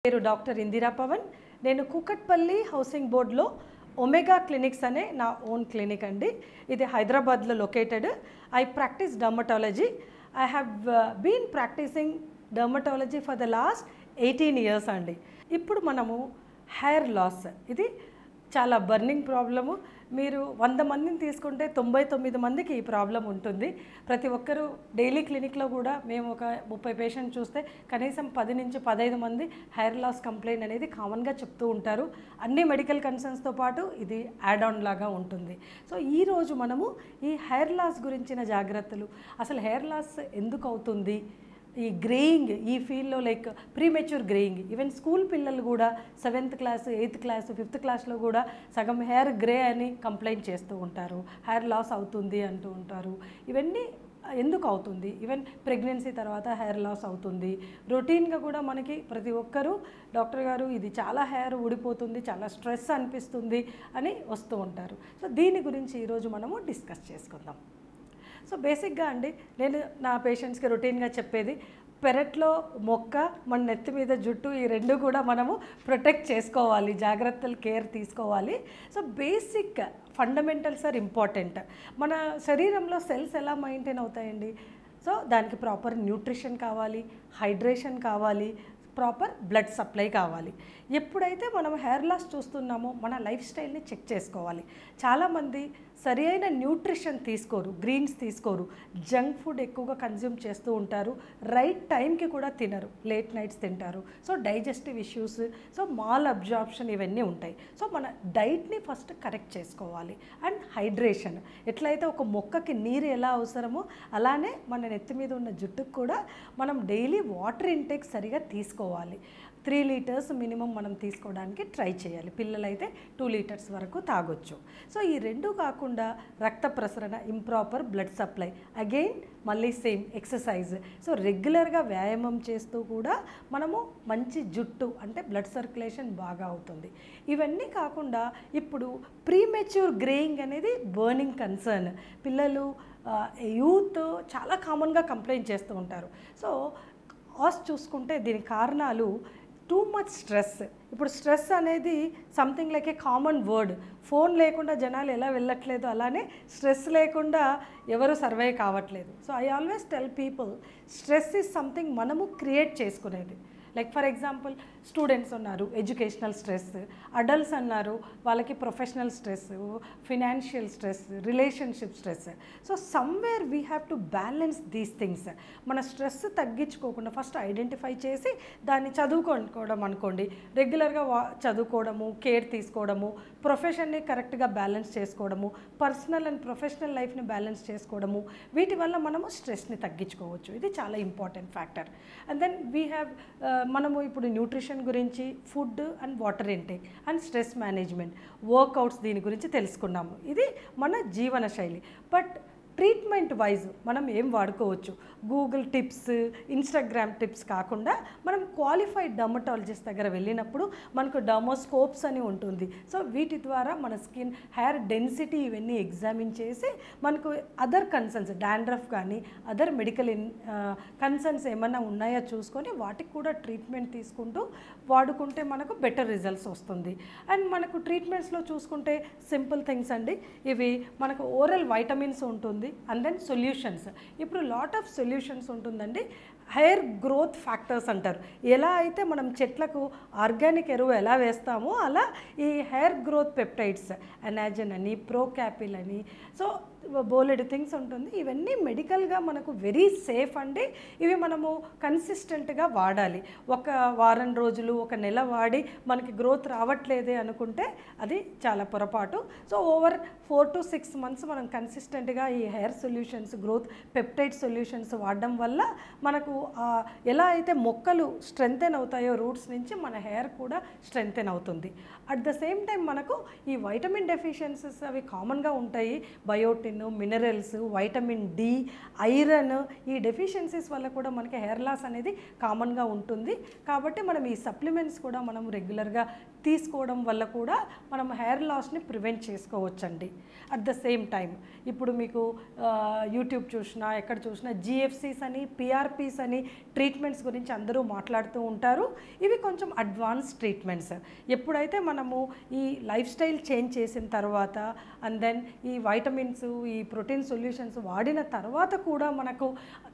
పేరు డాక్టర్ ఇందిరా పవన్. నేను కూకట్పల్లి హౌసింగ్ బోర్డ్లో ఒమేగా క్లినిక్స్ అనే నా ఓన్ క్లినిక్ అండి. ఇది హైదరాబాద్లో located. I practice dermatology. I have been practicing dermatology for the last 18 years అండి. ఇప్పుడు మనము హెయిర్ లాస్, ఇది చాలా బర్నింగ్ ప్రాబ్లము. మీరు 100 మందిని తీసుకుంటే 99 మందికి ఈ ప్రాబ్లం ఉంటుంది. ప్రతి ఒక్కరూ డైలీ క్లినిక్లో కూడా మేము ఒక 30 పేషెంట్ చూస్తే కనీసం 10 నుంచి 15 మంది హెయిర్ లాస్ కంప్లైంట్ అనేది కామన్గా చెప్తూ ఉంటారు. అన్ని మెడికల్ కన్సర్న్స్తో పాటు ఇది యాడ్ ఆన్ లాగా ఉంటుంది. సో ఈరోజు మనము ఈ హెయిర్ లాస్ గురించిన జాగ్రత్తలు, అసలు హెయిర్ లాస్ ఎందుకు అవుతుంది, ఈ గ్రేయింగ్, ఈ ఫీల్డ్లో like premature greying, even school పిల్లలు కూడా 7th class 8th class 5th క్లాస్లో కూడా సగం హెయిర్ గ్రే అని కంప్లైంట్ చేస్తూ ఉంటారు, హెయిర్ లాస్ అవుతుంది అంటూ ఉంటారు. ఇవన్నీ ఎందుకు అవుతుంది? ఈవెన్ ప్రెగ్నెన్సీ తర్వాత హెయిర్ లాస్ అవుతుంది. రొటీన్గా కూడా మనకి ప్రతి ఒక్కరూ డాక్టర్ గారు ఇది చాలా హెయిర్ ఊడిపోతుంది, చాలా స్ట్రెస్ అనిపిస్తుంది అని వస్తూ ఉంటారు. సో దీని గురించి ఈరోజు మనము డిస్కస్ చేసుకుందాం. సో బేసిక్గా అండి, నేను నా పేషెంట్స్కి రొటీన్గా చెప్పేది, పెరట్లో మొక్క, మన నెత్తి మీద జుట్టు, ఈ రెండు కూడా మనము ప్రొటెక్ట్ చేసుకోవాలి, జాగ్రత్తలు కేర్ తీసుకోవాలి. So basic fundamentals are important. మన శరీరంలో సెల్స్ ఎలా మెయింటైన్ అవుతాయండి? సో దానికి ప్రాపర్ న్యూట్రిషన్ కావాలి, హైడ్రేషన్ కావాలి, ప్రాపర్ బ్లడ్ సప్లై కావాలి. ఎప్పుడైతే మనం హెయిర్ లాస్ చూస్తున్నామో మన లైఫ్ స్టైల్ని చెక్ చేసుకోవాలి. చాలామంది సరి అయిన న్యూట్రిషన్ తీసుకోరు, గ్రీన్స్ తీసుకోరు, జంక్ ఫుడ్ ఎక్కువగా కన్జ్యూమ్ చేస్తూ ఉంటారు, రైట్ టైంకి కూడా తినరు, లేట్ నైట్స్ తింటారు. So digestive issues, so mall absorption ఇవన్నీ ఉంటాయి. సో మన డైట్ని ఫస్ట్ కరెక్ట్ చేసుకోవాలి. అండ్ హైడ్రేషన్, ఎట్లయితే ఒక మొక్కకి నీరు ఎలా అవసరమో అలానే మన నెత్తి మీద ఉన్న జుట్టుకు కూడా మనం డైలీ వాటర్ ఇంటేక్ సరిగా తీసుకోవాలి. 3 liters మినిమం మనం తీసుకోవడానికి ట్రై చేయాలి. పిల్లలైతే 2 liters వరకు తాగొచ్చు. సో ఈ రెండు కాకుండా రక్త ప్రసరణ, ఇంప్రాపర్ బ్లడ్ సప్లై, అగైన్ మళ్ళీ సేమ్ ఎక్సర్సైజ్. సో రెగ్యులర్గా వ్యాయామం చేస్తూ కూడా మనము మంచి జుట్టు అంటే బ్లడ్ సర్క్యులేషన్ బాగా అవుతుంది. ఇవన్నీ కాకుండా ఇప్పుడు ప్రీమెచ్యూర్ గ్రేయింగ్ అనేది బర్నింగ్ కన్సర్న్. పిల్లలు, యూత్ చాలా కామన్గా కంప్లైంట్ చేస్తూ ఉంటారు. సో చూసుకుంటే దీని కారణాలు టూ మచ్ స్ట్రెస్. ఇప్పుడు స్ట్రెస్ అనేది something like a common word. Phone లేకుండా జనాలు ఎలా వెళ్ళట్లేదు, అలానే స్ట్రెస్ లేకుండా ఎవరు సర్వైవ్ కావట్లేదు. So I always tell people, stress is something మనము క్రియేట్ చేసుకునేది. లైక్ ఫర్ ఎగ్జాంపుల్, స్టూడెంట్స్ ఉన్నారు, ఎడ్యుకేషనల్ స్ట్రెస్, అడల్ట్స్ అన్నారు, వాళ్ళకి professional stress, financial stress, relationship stress. So somewhere we have to balance these things. మన stress తగ్గించుకోకుండా first identify చేసి దాన్ని చదువుకోవడం అనుకోండి, రెగ్యులర్గా చదువుకోవడము, కేర్ తీసుకోవడము, ప్రొఫెషన్ని కరెక్ట్గా బ్యాలెన్స్ చేసుకోవడము, పర్సనల్ అండ్ ప్రొఫెషనల్ లైఫ్ని బ్యాలెన్స్ చేసుకోవడము, వీటి వల్ల మనము స్ట్రెస్ని తగ్గించుకోవచ్చు. ఇది చాలా important factor. And then we have మనము ఇప్పుడు న్యూట్రిషన్ గురించి, food and water intake and stress management, workouts, దీని గురించి తెలుసుకున్నాము. ఇది మన జీవన శైలి. బట్ ట్రీట్మెంట్ వైజ్ మనం ఏం వాడుకోవచ్చు? గూగుల్ టిప్స్, ఇన్స్టాగ్రామ్ టిప్స్ కాకుండా మనం క్వాలిఫైడ్ డర్మటాలజిస్ట్ దగ్గర వెళ్ళినప్పుడు మనకు డర్మోస్కోప్స్ అని ఉంటుంది. సో వీటి ద్వారా మన స్కిన్, హెయిర్ డెన్సిటీ ఇవన్నీ ఎగ్జామిన్ చేసి మనకు అదర్ కన్సర్న్స్, డాండ్రఫ్ కానీ అదర్ మెడికల్ కన్సర్న్స్ ఏమన్నా ఉన్నాయో చూసుకొని వాటికి కూడా ట్రీట్మెంట్ తీసుకుంటూ వాడుకుంటే మనకు బెటర్ రిజల్ట్స్ వస్తుంది. అండ్ మనకు ట్రీట్మెంట్స్లో చూసుకుంటే సింపుల్ థింగ్స్ అండి. ఇవి మనకు ఓరల్ వైటమిన్స్ ఉంటుంది. And then solutions. ఇప్పుడు లాట్ ఆఫ్ సొల్యూషన్స్ ఉంటుందండి. హెయిర్ గ్రోత్ ఫ్యాక్టర్స్ అంటారు. ఎలా అయితే మనం చెట్లకు ఆర్గానిక్ ఎరువు ఎలా వేస్తామో అలా ఈ హెయిర్ గ్రోత్ పెప్టైడ్స్, ఎనాజన్ అని, ప్రోకాపిల్ అని, సో బోలెడ్ థింగ్స్ ఉంటుంది. ఇవన్నీ మెడికల్గా మనకు వెరీ సేఫ్ అండి. ఇవి మనము కన్సిస్టెంట్గా వాడాలి. ఒక వారం రోజులు, ఒక నెల వాడి మనకి గ్రోత్ రావట్లేదే అనుకుంటే అది చాలా పొరపాటు. సో ఓవర్ 4 to 6 months మనం కన్సిస్టెంట్గా ఈ hair solutions, growth peptide solutions వాడడం వల్ల మనకు ఎలా అయితే మొక్కలు స్ట్రెంథెన్ అవుతాయో రూట్స్ నుంచి, మన హెయిర్ కూడా స్ట్రెంథెన్ అవుతుంది. అట్ ద సేమ్ టైం మనకు ఈ వైటమిన్ డెఫిషియన్సీస్ అవి కామన్గా ఉంటాయి. Biotin, protein, minerals, vitamin D, iron, ఈ డెఫిషియన్సీస్ వల్ల కూడా మనకి హెయిర్ లాస్ అనేది కామన్గా ఉంటుంది. కాబట్టి మనం ఈ సప్లిమెంట్స్ కూడా మనం రెగ్యులర్గా తీసుకోవడం వల్ల కూడా మనం హెయిర్ లాస్ని ప్రివెంట్ చేసుకోవచ్చండి. అట్ ద సేమ్ టైం ఇప్పుడు మీకు యూట్యూబ్ చూసినా ఎక్కడ చూసినా జిఎఫ్సీస్ అని, పిఆర్పీస్ అని ట్రీట్మెంట్స్ గురించి అందరూ మాట్లాడుతూ ఉంటారు. ఇవి కొంచెం అడ్వాన్స్ ట్రీట్మెంట్స్. ఎప్పుడైతే మనము ఈ లైఫ్ స్టైల్ చేంజ్ చేసిన తర్వాత అండ్ దెన్ ఈ వైటమిన్స్, ఈ ప్రోటీన్ సొల్యూషన్స్ వాడిన తర్వాత కూడా మనకు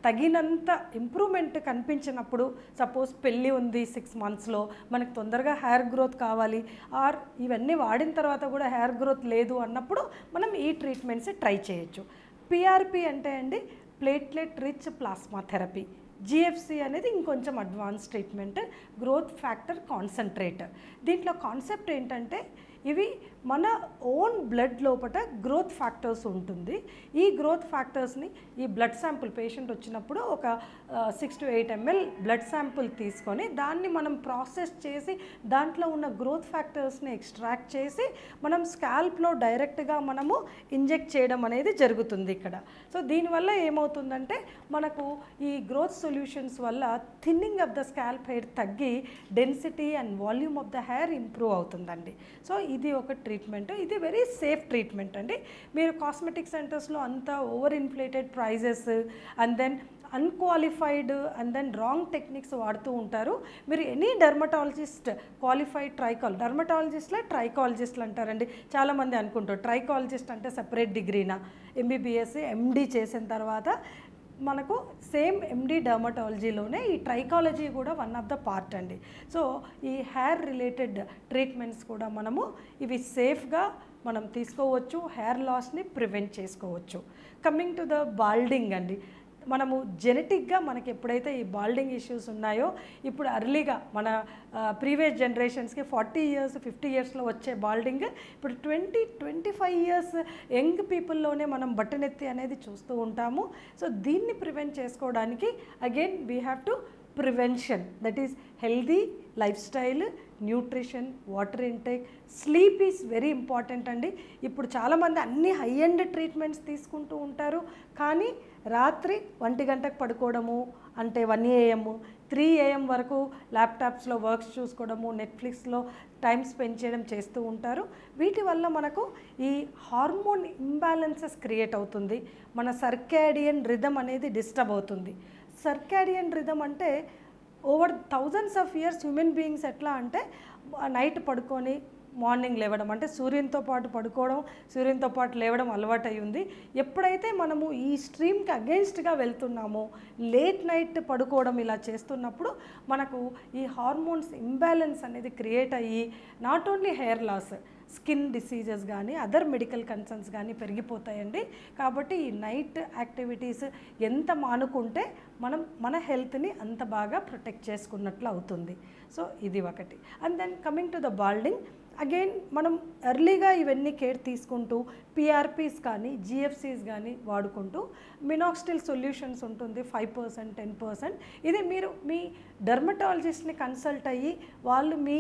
తగినంత ఇంప్రూవ్మెంట్ కనిపించినప్పుడు, సపోజ్ పెళ్ళి ఉంది 6 monthsలో, మనకు తొందరగా హెయిర్ గ్రోత్ కావాలి ఆర్ ఇవన్నీ వాడిన తర్వాత కూడా హెయిర్ గ్రోత్ లేదు అన్నప్పుడు మనం ఈ ట్రీట్మెంట్స్ ట్రై చేయొచ్చు. పిఆర్పి అంటే అండి platelet rich plasma therapy. GFC అనేది ఇంకొంచెం advance treatment, growth factor concentrate. దీంట్లో కాన్సెప్ట్ ఏంటంటే ఇవి మన ఓన్ బ్లడ్ లోపల గ్రోత్ ఫ్యాక్టర్స్ ఉంటుంది. ఈ గ్రోత్ ఫ్యాక్టర్స్ని ఈ బ్లడ్ శాంపుల్ పేషెంట్ వచ్చినప్పుడు ఒక 6 to 8 ml బ్లడ్ శాంపుల్ తీసుకొని దాన్ని మనం ప్రాసెస్ చేసి దాంట్లో ఉన్న గ్రోత్ ఫ్యాక్టర్స్ని ఎక్స్ట్రాక్ట్ చేసి మనం స్కాల్ప్లో డైరెక్ట్గా మనము ఇంజెక్ట్ చేయడం అనేది జరుగుతుంది ఇక్కడ. సో దీనివల్ల ఏమవుతుందంటే మనకు ఈ గ్రోత్ సొల్యూషన్స్ వల్ల thinning of the scalp hair తగ్గి density and volume of the hair improve అవుతుందండి. సో ఇది ఒక ట్రీట్మెంట్. ఇది వెరీ సేఫ్ ట్రీట్మెంట్ అండి. మీరు కాస్మెటిక్ సెంటర్స్లో అంతా over inflated prices and then unqualified and then wrong techniques వాడుతూ ఉంటారు. మీరు ఎనీ డర్మటాలజిస్ట్ క్వాలిఫైడ్ డర్మటాలజిస్ట్లే ట్రైకాలజిస్ట్లు అంటారండి. చాలామంది అనుకుంటారు ట్రైకాలజిస్ట్ అంటే సెపరేట్ డిగ్రీనా, ఎంబీబీఎస్ ఎండి చేసిన తర్వాత మనకు సేమ్ ఎండి డర్మటాలజీలోనే ఈ ట్రైకాలజీ కూడా వన్ ఆఫ్ ద పార్ట్ అండి. సో ఈ హెయిర్ రిలేటెడ్ ట్రీట్మెంట్స్ కూడా మనము ఇవి సేఫ్గా మనం తీసుకోవచ్చు, హెయిర్ లాస్ని ప్రివెంట్ చేసుకోవచ్చు. కమింగ్ టు ద బాల్డింగ్ అండి, మనము జెనెటిక్గా మనకి ఎప్పుడైతే ఈ బాల్డింగ్ ఇష్యూస్ ఉన్నాయో, ఇప్పుడు అర్లీగా మన ప్రీవియస్ జనరేషన్స్కి 40 years 50 yearsలో వచ్చే బాల్డింగ్ ఇప్పుడు 20-25 years యంగ్ పీపుల్లోనే మనం బట్టనెత్తి అనేది చూస్తూ ఉంటాము. సో దీన్ని ప్రివెంట్ చేసుకోవడానికి again we have to prevention, that is healthy life style, nutrition, water intake, sleep is very important అండి. ఇప్పుడు చాలామంది అన్ని హై ఎండ్ ట్రీట్మెంట్స్ తీసుకుంటూ ఉంటారు, కానీ రాత్రి 1 గంటకు పడుకోవడము అంటే 1 AM 3 AM వరకు ల్యాప్టాప్స్లో వర్క్స్ చూసుకోవడము, నెట్ఫ్లిక్స్లో టైం స్పెండ్ చేయడం చేస్తూ ఉంటారు. వీటి వల్ల మనకు ఈ హార్మోన్ ఇంబ్యాలెన్సెస్ క్రియేట్ అవుతుంది, మన సర్కాడియన్ రిథమ్ అనేది డిస్టర్బ్ అవుతుంది. సర్కాడియన్ రిథమ్ అంటే over thousands of years human beings ఎట్లా అంటే నైట్ పడుకొని మార్నింగ్ లేవడం, అంటే సూర్యునితో పాటు పడుకోవడం, సూర్యునితో పాటు లేవడం అలవాటు అయి ఉంది. ఎప్పుడైతే మనము ఈ స్ట్రీమ్కి అగెయిన్స్ట్గా వెళ్తున్నామో, లేట్ నైట్ పడుకోవడం ఇలా చేస్తున్నప్పుడు మనకు ఈ హార్మోన్స్ ఇంబ్యాలెన్స్ అనేది క్రియేట్ అయ్యి not only hair loss, skin diseases కానీ అదర్ మెడికల్ కన్సర్న్స్ కానీ పెరిగిపోతాయండి. కాబట్టి ఈ నైట్ యాక్టివిటీస్ ఎంత మానుకుంటే మనం మన హెల్త్ని అంత బాగా ప్రొటెక్ట్ చేసుకున్నట్లు అవుతుంది. సో ఇది ఒకటి. And then coming to the balding, again మనం ఎర్లీగా ఇవన్నీ కేర్ తీసుకుంటూ పిఆర్పీస్ కానీ జిఎఫ్సీస్ కానీ వాడుకుంటూ మినాక్సిడిల్ సొల్యూషన్స్ ఉంటుంది 5% 10%. ఇది మీరు మీ డర్మటాలజిస్ట్ని కన్సల్ట్ అయ్యి వాళ్ళు మీ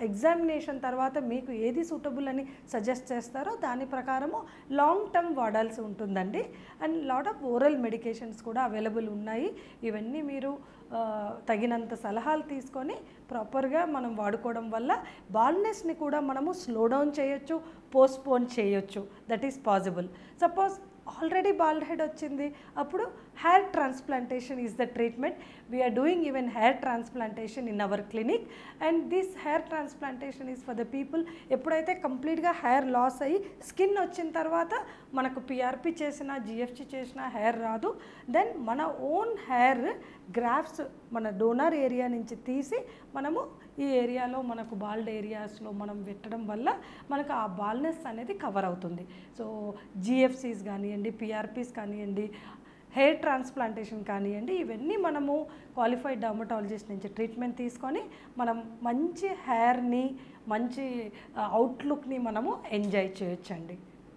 ఎగ్జామినేషన్ తర్వాత మీకు ఏది సూటబుల్ అని సజెస్ట్ చేస్తారో దాని ప్రకారము లాంగ్ టర్మ్ వాడాల్సి ఉంటుందండి. And lot of oral medications కూడా అవైలబుల్ ఉన్నాయి. ఇవన్నీ మీరు తగినంత సలహాలు తీసుకొని ప్రాపర్గా మనం వాడుకోవడం వల్ల బాల్నెస్ని కూడా మనము స్లో డౌన్ చేయొచ్చు, పోస్ట్పోన్ చేయొచ్చు. That is possible. Suppose already bald head వచ్చింది, అప్పుడు hair transplantation is the treatment. We're doing even hair transplantation in our clinic. And this hair transplantation is for the people ఎప్పుడైతే కంప్లీట్గా hair loss అయ్యి skin వచ్చిన తర్వాత మనకు PRP చేసినా GFC చేసినా హెయిర్ రాదు, దెన్ మన ఓన్ హెయిర్ గ్రాఫ్ట్స్ మన డోనర్ ఏరియా నుంచి తీసి మనము ఈ ఏరియాలో మనకు బాల్డ్ ఏరియాస్లో మనం పెట్టడం వల్ల మనకు ఆ బాల్నెస్ అనేది కవర్ అవుతుంది. సో జిఎఫ్సీస్ కానివ్వండి, పిఆర్పీస్ కానివ్వండి, హెయిర్ ట్రాన్స్ప్లాంటేషన్ కానివ్వండి, ఇవన్నీ మనము క్వాలిఫైడ్ డర్మటాలజిస్ట్ నుంచి ట్రీట్మెంట్ తీసుకొని మనం మంచి హెయిర్ని, మంచి అవుట్లుక్ని మనము ఎంజాయ్ చేయొచ్చండి.